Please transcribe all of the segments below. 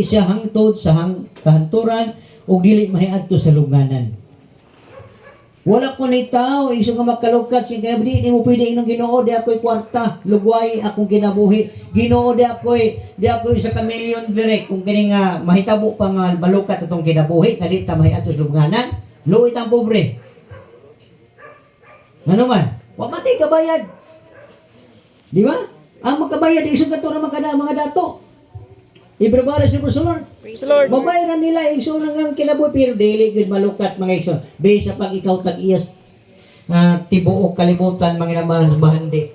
siya hangtod sa kahanturan ug dili mahiadto sa lubnganan. Wala ko ni tao iso nga makalukat siya di mo pwede inong Ginoo di ako'y kwarta lugway akong kinabuhi. Ginoo di ako'y sa kamilyon direk kung kini nga mahitabo pa nga balukat atong kinabuhi kadi ta mahiadto sa lubnganan luoy tang pobre. Ano man? Wa matay kabayad. Di ba? Ang magkabayad iso kadto ra mga dato. Everybody say praise the Lord. Praise the Lord. Babayaran nila igsoon ang kinabuhi pero dili gud malukat mga igsoon. Bisa pag ikaw tag-iyas tibuok kalibutan mga namahal sa bahandi.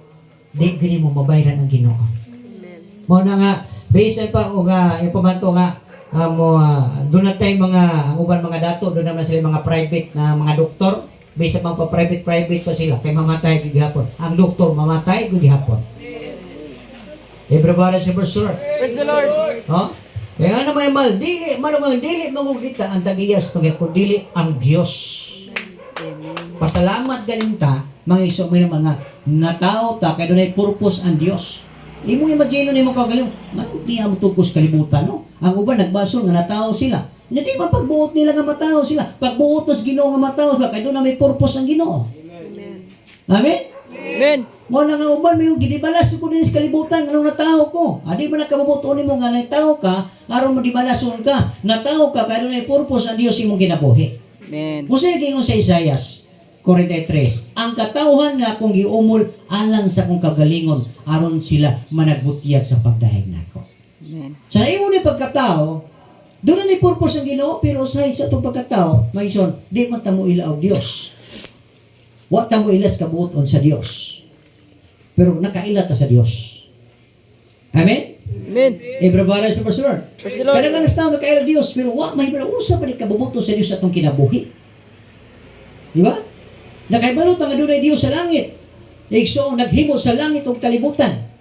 Di gini mo mabayaran ang Ginoo. Mo na nga bisan pa o nga yung pamanto nga doon na tayo mga uban mga dato, doon naman sila mga private na mga doktor. Bisa pang pa-private pa sila kay mamatay gihapon. Ang doktor mamatay gihapon. Everybody say praise the Lord. Praise the Lord. Oh? Kaya naman mal, dili mangugita ang tagiyas tungod kung dili ang Dios. Pasalamat galing ta, mga iso may mga natao ta kay dunay purpose ang Dios. Imo imagine nimo kagaling, man di amo tugos kalibutan no. Ang uban nagbasol nga natao sila. Hindi man pagbuot nila nga matao sila. Pagbuot mas Ginoo nga matao sila kay doon na may purpose ang Ginoo. Amen. Amen. Amen. Mo na nga uban may gidibalas ko din sa kalibutan nganong natao ko. Adi man nakabubuto nimo nga natao ka aron mo dibalason ka. Natao ka kay dunay purpose ang Dios imong kinabuhi. Amen. Musa gingon sa Isaias 43, ang katawhan nga akong giumol alang sa akong kagalingon aron sila managbutiyag sa pagdahig nako. Amen. Sa imo ni pagkatao, doon na ni purpose ang Ginoo pero sa itong pagkatao, maison, di man tamo ilaw Dios. Wa tamo ilas kabuoton sa Dios. Pero nakaila ta sa Dios. Amen. Amen. Everybody sa praise the Lord. Praise the Lord. Kadang tao nakaila Dios pero wa mahibala usa pa ni kabubuto sa Dios atong kinabuhi. Di ba? Nakaibalot ang adunay Dios sa langit. Igso naghimo sa langit ug kalibutan.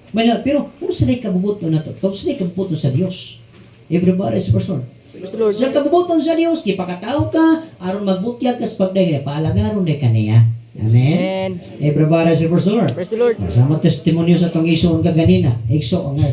Pero kung sa nay kabubuto na to, kung sa nay kabubuto sa Dios. Everybody sa praise the Lord. Praise the Lord. Sa kabubuton sa Dios, kipakatao ka aron magbutyag ka sa pagdahig paalagaron day kaniya. Amen. Amen. Everybody say praise the Lord. Praise the Lord. Sama testimonyo sa tong isuon ka ganina. Igso nga.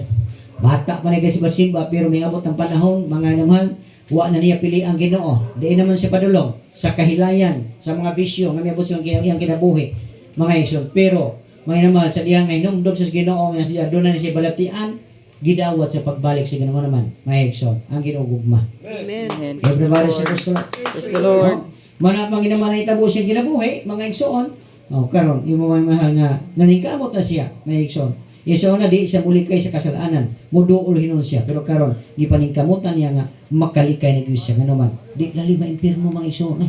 Bata pa ni kasi simba pero may abot ang panahon mga namahal, wa na niya pili ang Ginoo. Di naman siya padulong sa kahilayan, sa mga bisyo nga may abot siyang iyang kinabuhi. Mga igsoon. Pero mga namahal sa diyang nga inumdum sa Ginoo nga siya doon na siya balatian gidawat sa pagbalik sa Ginoo naman. Mga igsoon, ang Ginoo gugma. Amen. Everybody say praise the Lord. Praise the Lord. Mana pang ginamalay tabo siya kinabuhi, mga igsoon. Oh, karon imo may mahal nga naningkamot na siya, mga igsoon. Igsoon na di siya mulikay sa kasalanan, muduol hinon siya. Pero karon gipaningkamutan niya nga makalikay na gyud siya nga naman. Di lali ma impirno mga igsoon.